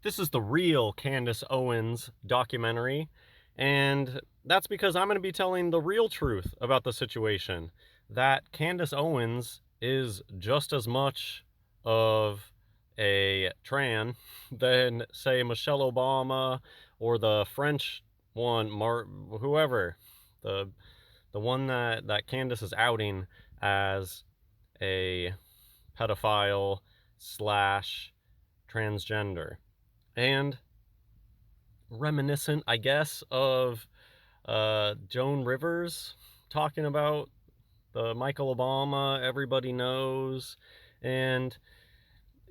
This is the Real Candace Owens documentary, and that's because I'm going to be telling the real truth about the situation. That Candace Owens is just as much of a tran than, say, Michelle Obama or the French one, whoever, the the one that Candace is outing as a pedophile slash transgender. And reminiscent, I guess, of Joan Rivers talking about the Michael Obama, everybody knows. And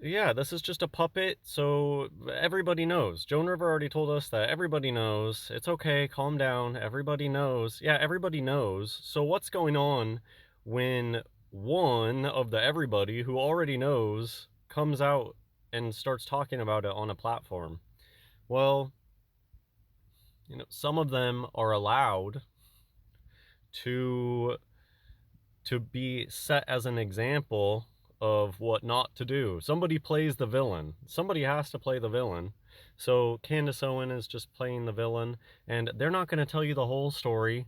yeah, this is just a puppet, so everybody knows. Joan Rivers already told us that everybody knows. It's okay, calm down, everybody knows. Yeah, everybody knows. So what's going on when one of the everybody who already knows comes out and starts talking about it on a platform? Well, some of them are allowed to be set as an example of what not to do. Somebody plays the villain. Somebody has to play the villain. So Candace Owens is just playing the villain, and they're not going to tell you the whole story,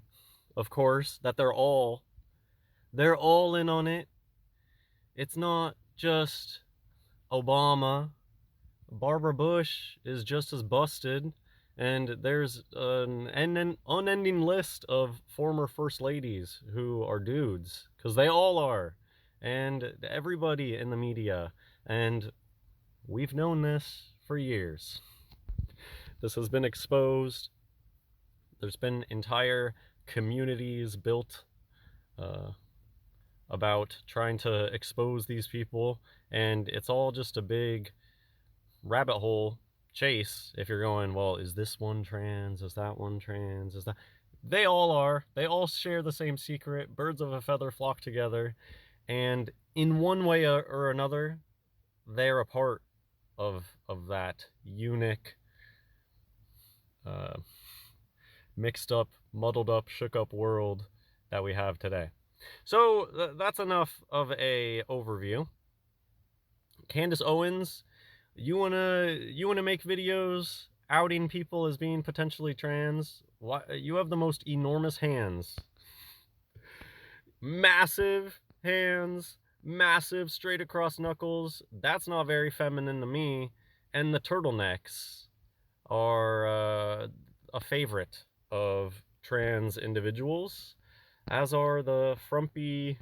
of course, that they're all in on it. It's not just Obama. Barbara Bush is just as busted, and there's an unending list of former first ladies who are dudes, because they all are, and everybody in the media, and we've known this for years. This has been exposed. There's been entire communities built about trying to expose these people, and it's all just a big rabbit hole chase. If you're going, well, is this one trans, is that one trans, is that, they all are, they all share the same secret. Birds of a feather flock together, and in one way or another, they're a part of that unique, mixed up, muddled up, shook up world that we have today. So that's enough of a overview. Candace Owens, you wanna make videos outing people as being potentially trans? You have the most enormous hands. Massive hands, massive straight across knuckles. That's not very feminine to me. And the turtlenecks are a favorite of trans individuals, as are the frumpy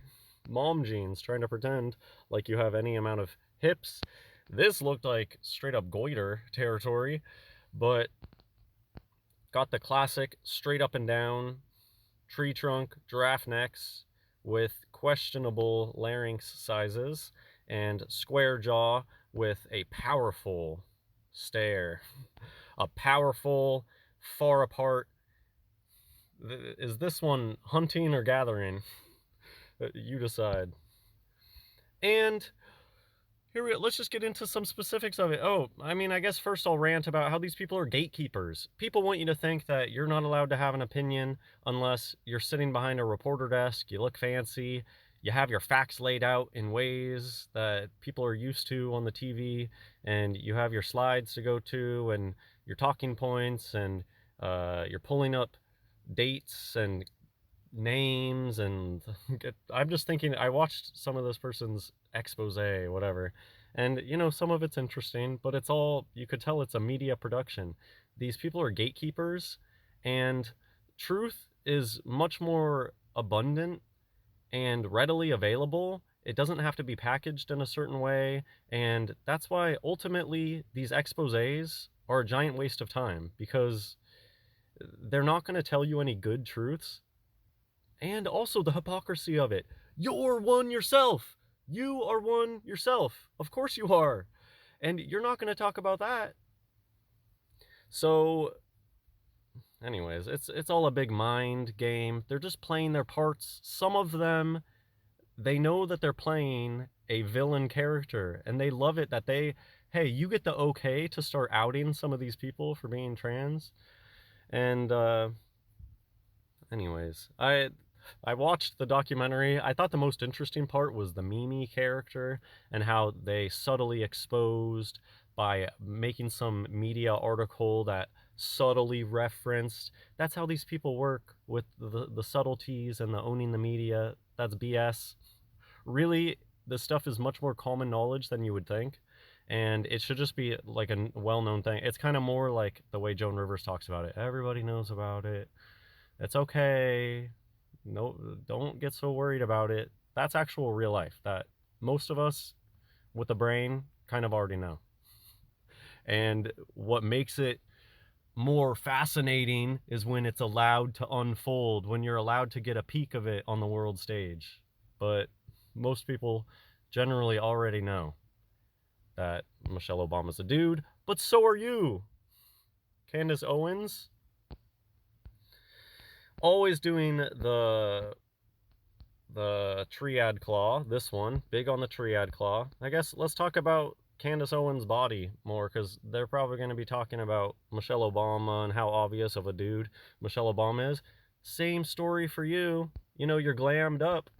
mom jeans trying to pretend like you have any amount of hips. This looked like straight up goiter territory, but got the classic straight up and down tree trunk giraffe necks with questionable larynx sizes and square jaw with a powerful stare. A powerful, far apart. Is this one hunting or gathering? You decide. And let's just get into some specifics of it. Oh, I mean, I guess first I'll rant about how these people are gatekeepers. People want you to think that you're not allowed to have an opinion unless you're sitting behind a reporter desk, you look fancy, you have your facts laid out in ways that people are used to on the TV, and you have your slides to go to, and your talking points, and you're pulling up dates and names, and I'm just thinking, I watched some of this person's expose, whatever, and some of it's interesting, but it's all, you could tell it's a media production. These people are gatekeepers, and truth is much more abundant and readily available. It doesn't have to be packaged in a certain way, and that's why ultimately these exposés are a giant waste of time, because they're not going to tell you any good truths. And also the hypocrisy of it. You're one yourself. You are one yourself. Of course you are. And you're not going to talk about that. So anyways, it's all a big mind game. They're just playing their parts. Some of them, they know that they're playing a villain character, and they love it that hey, you get the okay to start outing some of these people for being trans. And anyways, I watched the documentary. I thought the most interesting part was the Mimi character and how they subtly exposed by making some media article that subtly referenced. That's how these people work with the subtleties and the owning the media. That's BS. Really, this stuff is much more common knowledge than you would think, and it should just be like a well-known thing. It's kind of more like the way Joan Rivers talks about it. Everybody knows about it. It's okay. No, don't get so worried about it. That's actual real life that most of us with the brain kind of already know. And what makes it more fascinating is when it's allowed to unfold, when you're allowed to get a peek of it on the world stage. But most people generally already know that Michelle Obama's a dude, but so are you. Candace Owens, always doing the triad claw. This one, big on the triad claw. I guess let's talk about Candace Owens' body more, because they're probably going to be talking about Michelle Obama and how obvious of a dude Michelle Obama is. Same story for you. You know, you're glammed up,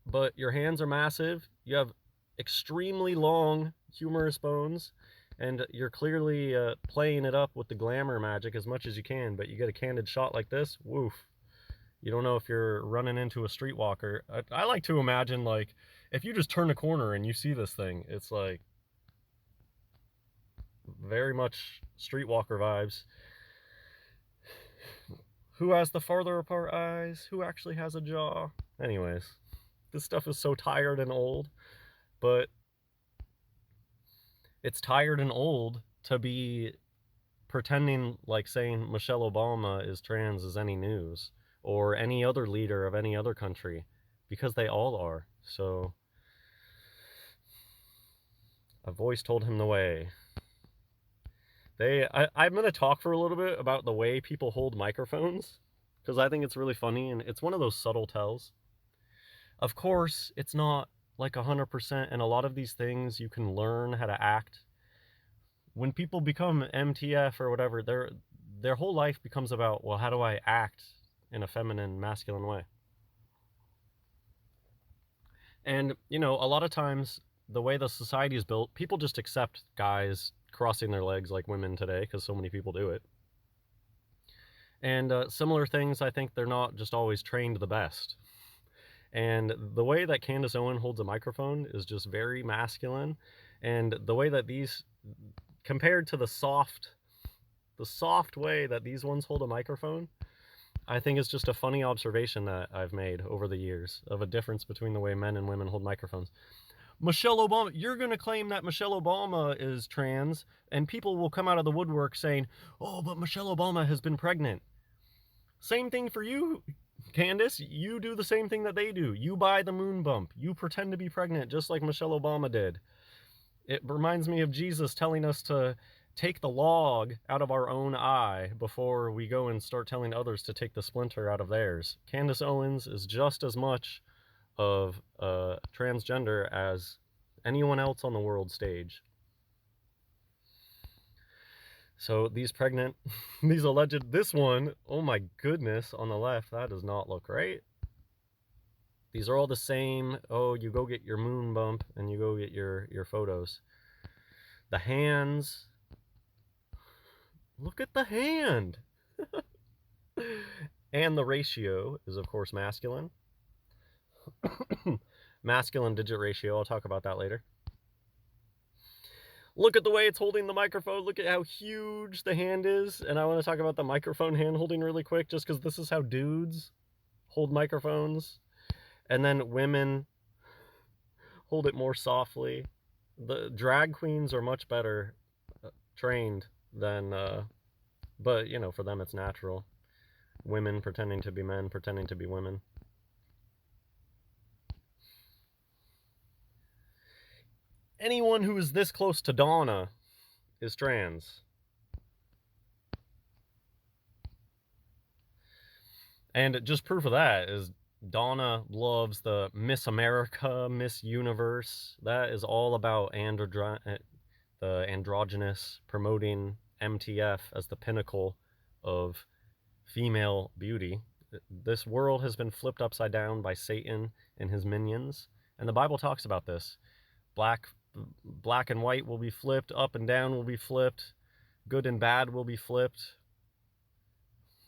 but your hands are massive. You have extremely long humerus bones, and you're clearly playing it up with the glamour magic as much as you can, but you get a candid shot like this, woof. You don't know if you're running into a streetwalker. I like to imagine, like, if you just turn a corner and you see this thing, it's like very much streetwalker vibes. Who has the farther apart eyes? Who actually has a jaw? Anyways, this stuff is so tired and old, but it's tired and old to be pretending like saying Michelle Obama is trans is any news, or any other leader of any other country, because they all are. So a voice told him the way. I'm going to talk for a little bit about the way people hold microphones, because I think it's really funny, and it's one of those subtle tells. Of course, it's not like 100%, and a lot of these things you can learn how to act. When people become MTF or whatever, their whole life becomes about, well, how do I act in a feminine, masculine way? And, you know, a lot of times, the way the society is built, people just accept guys crossing their legs like women today, because so many people do it. And similar things, I think they're not just always trained the best. And the way that Candace Owens holds a microphone is just very masculine. And the way that these, compared to the soft way that these ones hold a microphone, I think it's just a funny observation that I've made over the years of a difference between the way men and women hold microphones. Michelle Obama, you're going to claim that Michelle Obama is trans, and people will come out of the woodwork saying, oh, but Michelle Obama has been pregnant. Same thing for you, Candace. You do the same thing that they do. You buy the moon bump. You pretend to be pregnant just like Michelle Obama did. It reminds me of Jesus telling us to take the log out of our own eye before we go and start telling others to take the splinter out of theirs. Candace Owens is just as much of transgender as anyone else on the world stage. So these pregnant, these alleged, this one, oh my goodness, on the left, that does not look right. These are all the same. Oh, you go get your moon bump and you go get your photos. The hands, look at the hand. And the ratio is, of course, masculine. Masculine digit ratio, I'll talk about that later. Look at the way it's holding the microphone. Look at how huge the hand is. And I want to talk about the microphone hand holding really quick, just because this is how dudes hold microphones. And then women hold it more softly. The drag queens are much better trained than, but, you know, for them it's natural. Women pretending to be men, pretending to be women. Anyone who is this close to Donna is trans. And just proof of that is Donna loves the Miss America, Miss Universe. That is all about the androgynous, promoting MTF as the pinnacle of female beauty. This world has been flipped upside down by Satan and his minions. And the Bible talks about this. Black Black and white will be flipped, up and down will be flipped, good and bad will be flipped.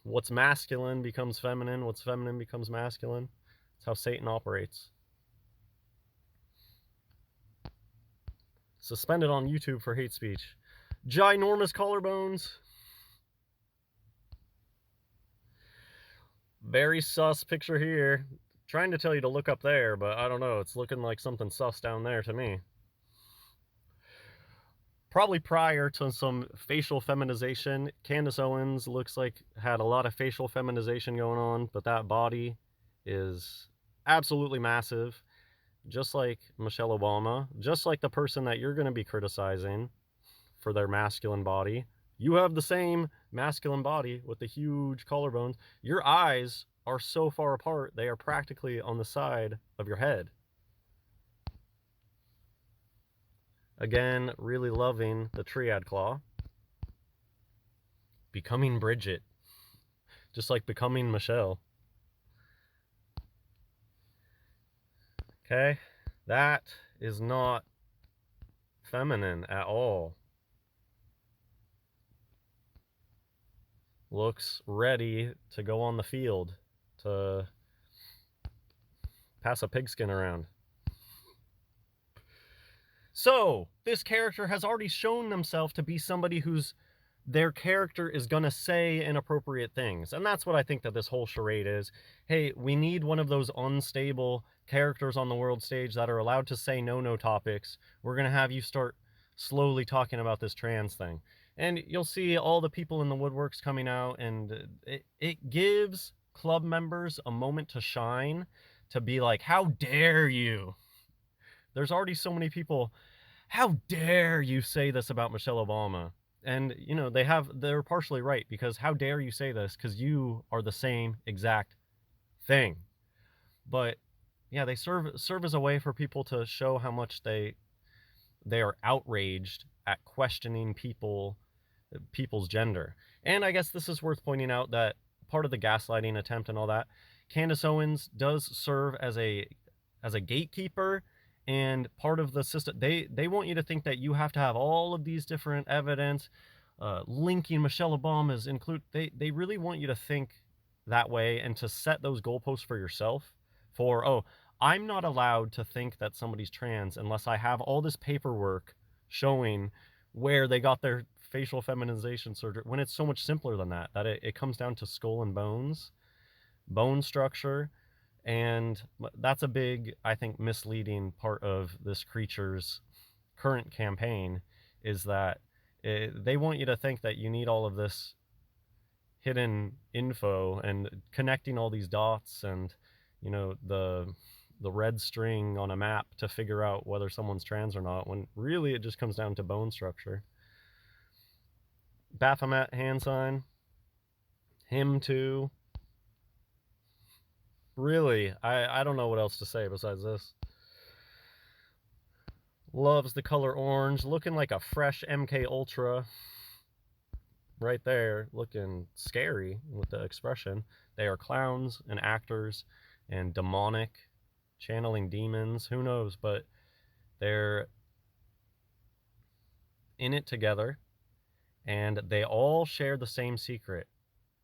What's masculine becomes feminine, what's feminine becomes masculine. That's how Satan operates. Suspended on YouTube for hate speech. Ginormous collarbones. Very sus picture here. Trying to tell you to look up there, but I don't know. It's looking like something sus down there to me. Probably prior to some facial feminization. Candace Owens looks like had a lot of facial feminization going on, but that body is absolutely massive. Just like Michelle Obama, just like the person that you're going to be criticizing for their masculine body. You have the same masculine body with the huge collarbones. Your eyes are so far apart, they are practically on the side of your head. Again, really loving the triad claw. Becoming Bridget. Just like becoming Michelle. Okay, that is not feminine at all. Looks ready to go on the field, to pass a pigskin around. So, this character has already shown themselves to be somebody who's their character is going to say inappropriate things. And that's what I think that this whole charade is. Hey, we need one of those unstable characters on the world stage that are allowed to say no topics. We're going to have you start slowly talking about this trans thing. And you'll see all the people in the woodworks coming out, and it gives club members a moment to shine, to be like, how dare you? There's already so many people, how dare you say this about Michelle Obama? And, you know, they're partially right, because how dare you say this? Because you are the same exact thing. But yeah, they serve as a way for people to show how much they are outraged at questioning people's gender. And I guess this is worth pointing out that part of the gaslighting attempt and all that, Candace Owens does serve as a gatekeeper. And part of the system, they want you to think that you have to have all of these different evidence, linking Michelle Obama's include. They really want you to think that way and to set those goalposts for yourself. For, oh, I'm not allowed to think that somebody's trans unless I have all this paperwork showing where they got their facial feminization surgery. When it's so much simpler than that. That it comes down to skull and bones, bone structure. And that's a big, I think, misleading part of this creature's current campaign, is that they want you to think that you need all of this hidden info and connecting all these dots and, you know, the red string on a map to figure out whether someone's trans or not, when really it just comes down to bone structure. Baphomet hand sign. Him too. Really, I don't know what else to say besides this. Loves the color orange, looking like a fresh MK Ultra. Right there, looking scary with the expression. They are clowns and actors and demonic, channeling demons, who knows, but they're in it together, and they all share the same secret.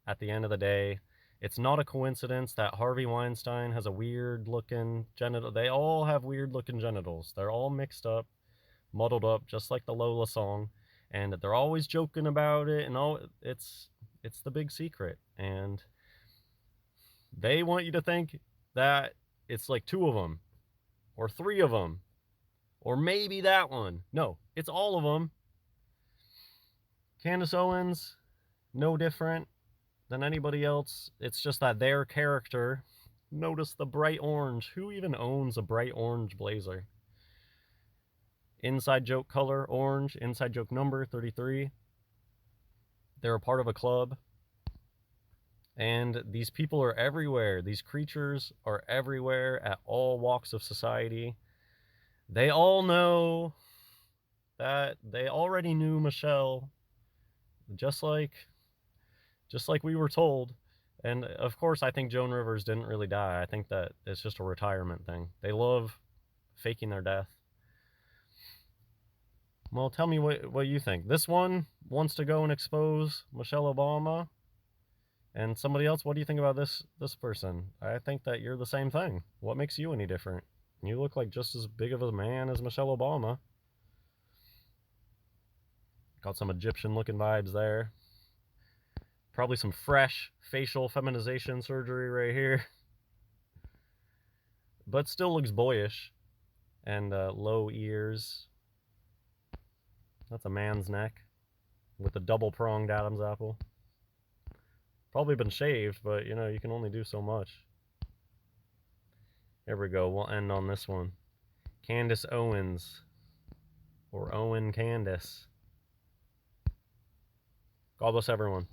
At the end of the day, it's not a coincidence that Harvey Weinstein has a weird looking genital. They all have weird looking genitals. They're all mixed up, muddled up, just like the Lola song. And they're always joking about it, and all it's the big secret. And they want you to think that it's like 2 of them, or 3 of them, or maybe that one. No, it's all of them. Candace Owens, no different than anybody else. It's just that their character, notice the bright orange. Who even owns a bright orange blazer? Inside joke color, orange. Inside joke number, 33. They're a part of a club. And these people are everywhere. These creatures are everywhere at all walks of society. They all know that they already knew Michelle, just like we were told. And of course, I think Joan Rivers didn't really die. I think that it's just a retirement thing. They love faking their death. Well, tell me what you think. This one wants to go and expose Michelle Obama. And somebody else, what do you think about this person? I think that you're the same thing. What makes you any different? You look like just as big of a man as Michelle Obama. Got some Egyptian looking vibes there. Probably some fresh facial feminization surgery right here. But still looks boyish. And low ears. That's a man's neck with a double-pronged Adam's apple. Probably been shaved, but you know, you can only do so much. There we go. We'll end on this one. Candace Owens. Or Owen Candace. God bless everyone.